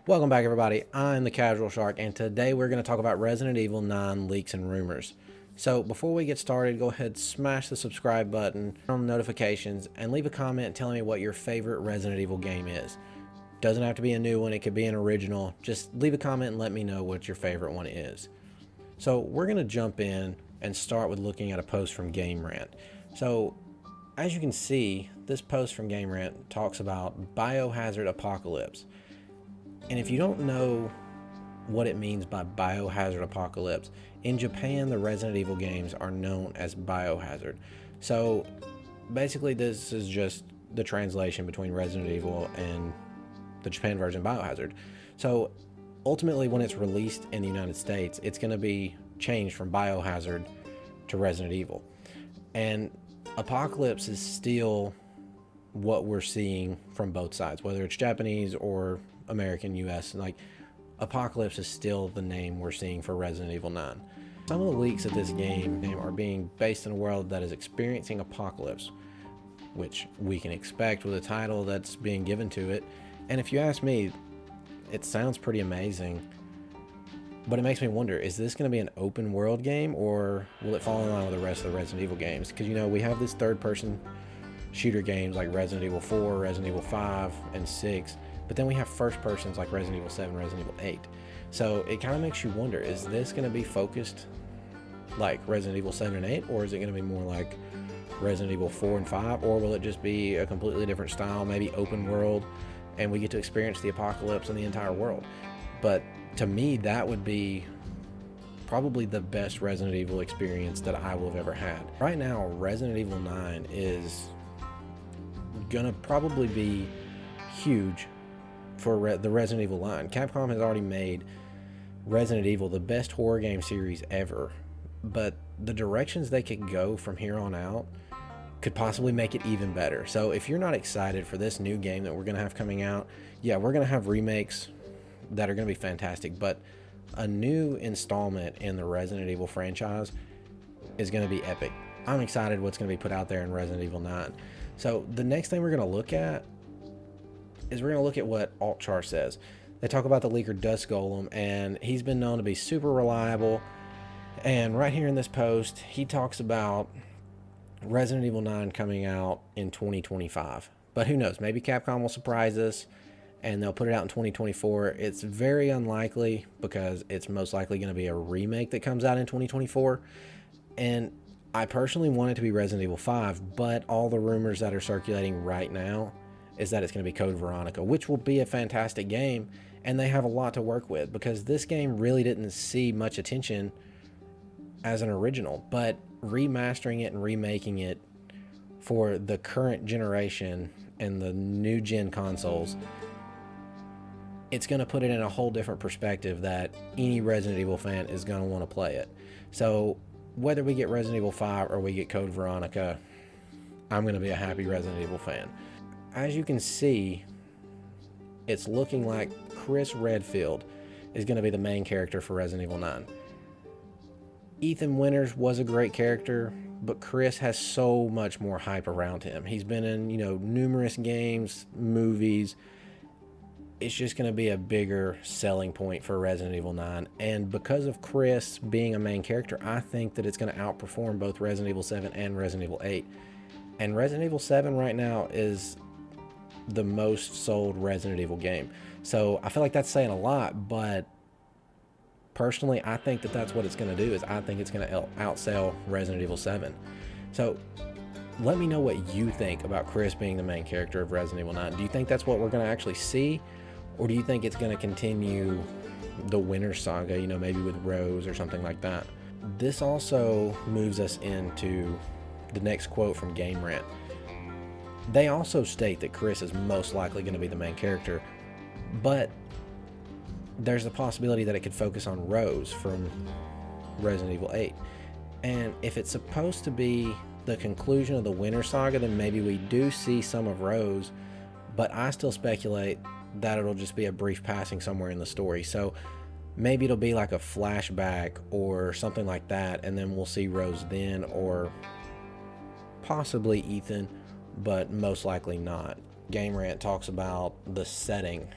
Welcome back, everybody. I'm the Casual Shark, and today we're going to talk about Resident Evil 9 leaks and rumors. So, before we get started, go ahead, smash the subscribe button, turn on notifications, and leave a comment telling me what your favorite Resident Evil game is. Doesn't have to be a new one, it could be an original. Just leave a comment and let me know what your favorite one is. So, we're going to jump in and start with looking at a post from Game Rant. So, as you can see, this post from Game Rant talks about Biohazard Apocalypse. And if you don't know what it means by Biohazard Apocalypse, in Japan, the Resident Evil games are known as Biohazard. So basically, this is just the translation between Resident Evil and the Japan version Biohazard. So ultimately, when it's released in the United States, it's going to be changed from Biohazard to Resident Evil. And Apocalypse is still what we're seeing from both sides, whether it's Japanese or American, US. Like, Apocalypse is still the name we're seeing for Resident Evil 9. Some of the leaks of this game are being based in a world that is experiencing apocalypse, which we can expect with a title that's being given to it. And if you ask me, it sounds pretty amazing, but it makes me wonder, is this going to be an open world game, or will it fall in line with the rest of the Resident Evil games? Because, you know, we have this third person shooter games like Resident Evil 4, Resident Evil 5, and 6, but then we have first persons like Resident Evil 7, Resident Evil 8. So it kind of makes you wonder, is this going to be focused like Resident Evil 7 and 8, or is it going to be more like Resident Evil 4 and 5, or will it just be a completely different style, maybe open world, and we get to experience the apocalypse in the entire world? But to me, that would be probably the best Resident Evil experience that I will have ever had. Right now, Resident Evil 9 is gonna probably be huge for the Resident Evil line. Capcom has already made Resident Evil the best horror game series ever, but the directions they could go from here on out could possibly make it even better. So if you're not excited for this new game that we're gonna have coming out, yeah, we're gonna have remakes that are gonna be fantastic, but a new installment in the Resident Evil franchise is gonna be epic. I'm excited what's gonna be put out there in Resident Evil 9. So the next thing we're gonna look at is we're gonna look at what AltChar says. They talk about the leaker Dust Golem, and he's been known to be super reliable. And right here in this post, he talks about Resident Evil 9 coming out in 2025. But who knows? Maybe Capcom will surprise us and they'll put it out in 2024. It's very unlikely, because it's most likely going to be a remake that comes out in 2024. And I personally want it to be Resident Evil 5, but all the rumors that are circulating right now is that it's going to be Code Veronica, which will be a fantastic game, and they have a lot to work with, because this game really didn't see much attention as an original, but remastering it and remaking it for the current generation and the new gen consoles, it's going to put it in a whole different perspective that any Resident Evil fan is going to want to play it. So whether we get Resident Evil 5 or we get Code Veronica, I'm going to be a happy Resident Evil fan. As you can see, it's looking like Chris Redfield is going to be the main character for Resident Evil 9. Ethan Winters was a great character, but Chris has so much more hype around him. He's been in, numerous games, movies. It's just going to be a bigger selling point for Resident Evil 9. And because of Chris being a main character, I think that it's going to outperform both Resident Evil 7 and Resident Evil 8. And Resident Evil 7 right now is the most sold Resident Evil game. So I feel like that's saying a lot, but personally, I think that that's what it's going to do. Is I think it's going to outsell Resident Evil 7. So let me know what you think about Chris being the main character of Resident Evil 9. Do you think that's what we're going to actually see? Or do you think it's going to continue the Winter Saga, maybe with Rose or something like that? This also moves us into the next quote from Game Rant. They also state that Chris is most likely going to be the main character, but there's a possibility that it could focus on Rose from Resident Evil 8. And if it's supposed to be the conclusion of the Winter Saga, then maybe we do see some of Rose, but I still speculate that it'll just be a brief passing somewhere in the story. So maybe it'll be like a flashback or something like that, and then we'll see Rose then, or possibly Ethan, but most likely not. Game Rant talks about the setting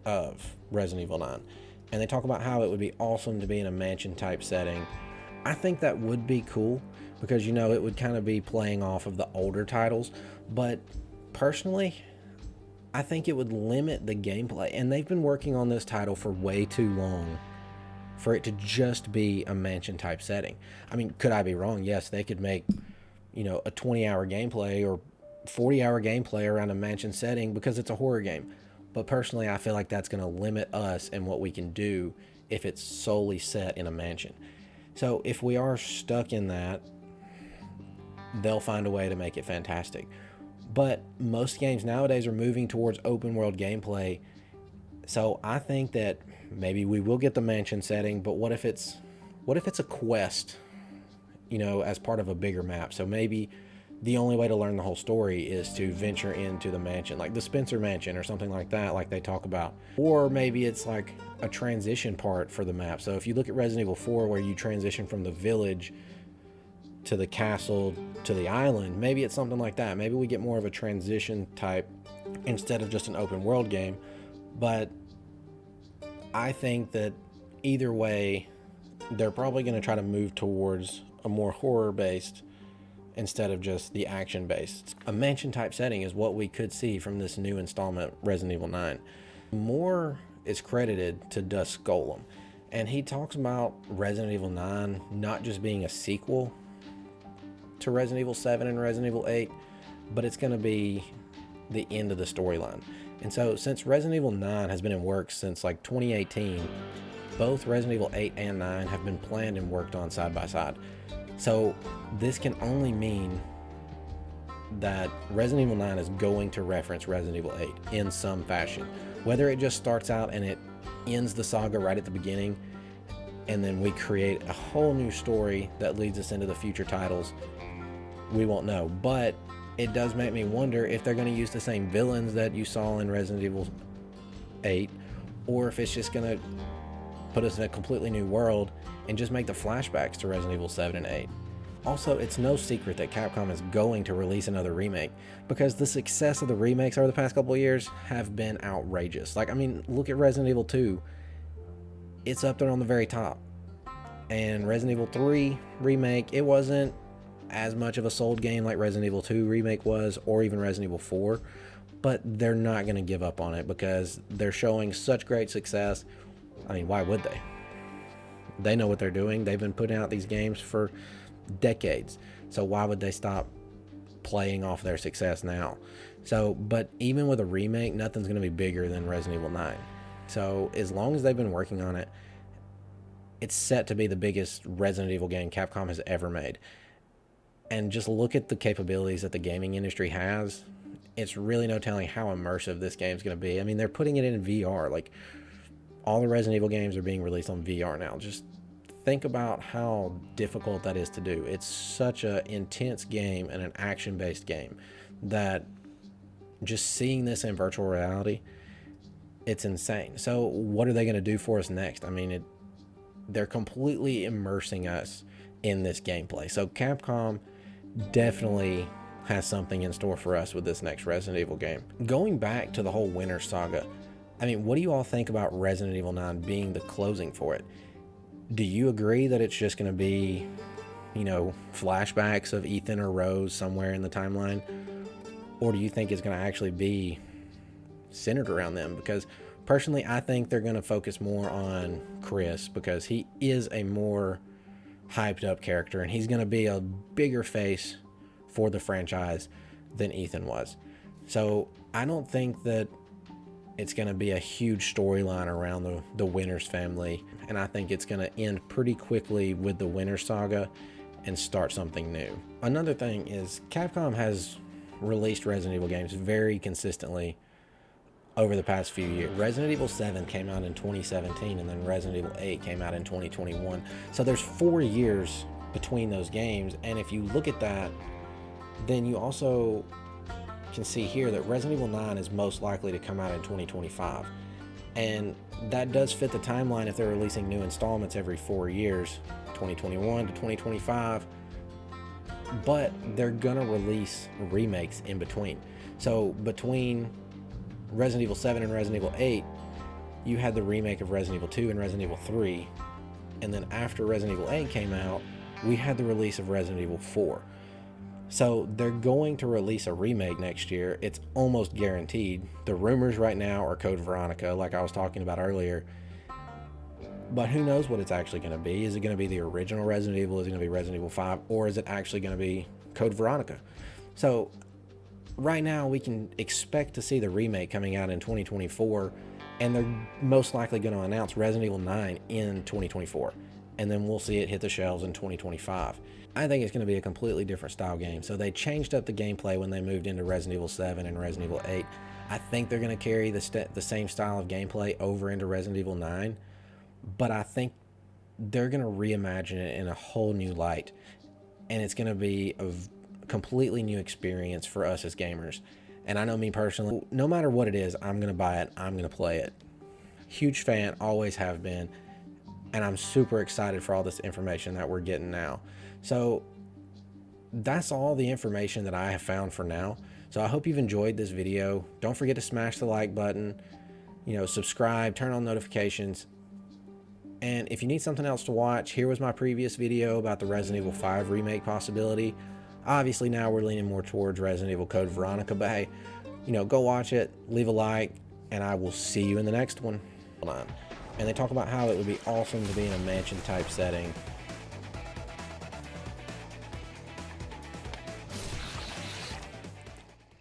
of Resident Evil 9. And they talk about how it would be awesome to be in a mansion type setting. I think that would be cool because, you know, it would kind of be playing off of the older titles. But personally, I think it would limit the gameplay. And they've been working on this title for way too long for it to just be a mansion type setting. I mean, could I be wrong? Yes, they could make, you know, a 20-hour gameplay or 40-hour gameplay around a mansion setting because it's a horror game. But personally, I feel like that's going to limit us and what we can do if it's solely set in a mansion. So if we are stuck in that, they'll find a way to make it fantastic. But most games nowadays are moving towards open world gameplay. So I think that maybe we will get the mansion setting, but what if it's a quest, you know, as part of a bigger map? So maybe the only way to learn the whole story is to venture into the mansion, like the Spencer Mansion or something like that, like they talk about. Or maybe it's like a transition part for the map. So if you look at Resident Evil 4, where you transition from the village to the castle to the island, maybe it's something like that. Maybe we get more of a transition type instead of just an open world game. But I think that either way, they're probably going to try to move towards a more horror based instead of just the action based. A mansion type setting is what we could see from this new installment, Resident Evil 9. More is credited to Dusk Golem, and he talks about Resident Evil 9 not just being a sequel to Resident Evil 7 and Resident Evil 8, but it's going to be the end of the storyline. And so since Resident Evil 9 has been in works since like 2018, both Resident Evil 8 and 9 have been planned and worked on side by side. So this can only mean that Resident Evil 9 is going to reference Resident Evil 8 in some fashion. Whether it just starts out and it ends the saga right at the beginning, and then we create a whole new story that leads us into the future titles, we won't know. But it does make me wonder if they're going to use the same villains that you saw in Resident Evil 8, or if it's just going to put us in a completely new world and just make the flashbacks to Resident Evil 7 and 8. Also, it's no secret that Capcom is going to release another remake, because the success of the remakes over the past couple of years have been outrageous. Like, I mean, look at Resident Evil 2. It's up there on the very top. And Resident Evil 3 remake, it wasn't as much of a sold game like Resident Evil 2 remake was, or even Resident Evil 4, but they're not going to give up on it because they're showing such great success. I mean, why would they? They know what they're doing. They've been putting out these games for decades. So why would they stop playing off their success now? So, but even with a remake, nothing's going to be bigger than Resident Evil 9. So as long as they've been working on it, it's set to be the biggest Resident Evil game Capcom has ever made. And just look at the capabilities that the gaming industry has. It's really no telling how immersive this game's going to be. I mean, they're putting it in VR. Like, all the Resident Evil games are being released on VR now. Just think about how difficult that is to do. It's such an intense game and an action-based game that just seeing this in virtual reality, it's insane. So what are they going to do for us next? I mean, they're completely immersing us in this gameplay. So Capcom definitely has something in store for us with this next Resident Evil game. Going back to the whole Winter Saga, I mean, what do you all think about Resident Evil 9 being the closing for it? Do you agree that it's just going to be, you know, flashbacks of Ethan or Rose somewhere in the timeline? Or do you think it's going to actually be centered around them? Because personally, I think they're going to focus more on Chris, because he is a more hyped up character and he's going to be a bigger face for the franchise than Ethan was. So I don't think that it's going to be a huge storyline around the Winters family, and I think it's going to end pretty quickly with the Winter Saga and start something new. Another thing is Capcom has released Resident Evil games very consistently over the past few years. Resident Evil 7 came out in 2017, and then Resident Evil 8 came out in 2021. So there's 4 years between those games, and if you look at that, then you also can see here that Resident Evil 9 is most likely to come out in 2025. And that does fit the timeline if they're releasing new installments every 4 years, 2021 to 2025. But they're gonna release remakes in between. So between Resident Evil 7 and Resident Evil 8, you had the remake of Resident Evil 2 and Resident Evil 3, and then after Resident Evil 8 came out, we had the release of Resident Evil 4. So they're going to release a remake next year. It's almost guaranteed. The rumors right now are Code Veronica, like I was talking about earlier. But who knows what it's actually going to be? Is it going to be the original Resident Evil? Is it going to be Resident Evil 5? Or is it actually going to be Code Veronica? So right now we can expect to see the remake coming out in 2024. And they're most likely going to announce Resident Evil 9 in 2024. And then we'll see it hit the shelves in 2025. I think it's going to be a completely different style game. So they changed up the gameplay when they moved into Resident Evil 7 and Resident Evil 8. I think they're going to carry the same style of gameplay over into Resident Evil 9. But I think they're going to reimagine it in a whole new light. And it's going to be a completely new experience for us as gamers. And I know me personally, no matter what it is, I'm going to buy it. I'm going to play it. Huge fan, always have been. And I'm super excited for all this information that we're getting now. So that's all the information that I have found for now. So I hope you've enjoyed this video. Don't forget to smash the like button, subscribe, turn on notifications. And if you need something else to watch, here was my previous video about the Resident Evil 5 remake possibility. Obviously now we're leaning more towards Resident Evil Code Veronica, but hey, go watch it, leave a like, and I will see you in the next one. And they talk about how it would be awesome to be in a mansion type setting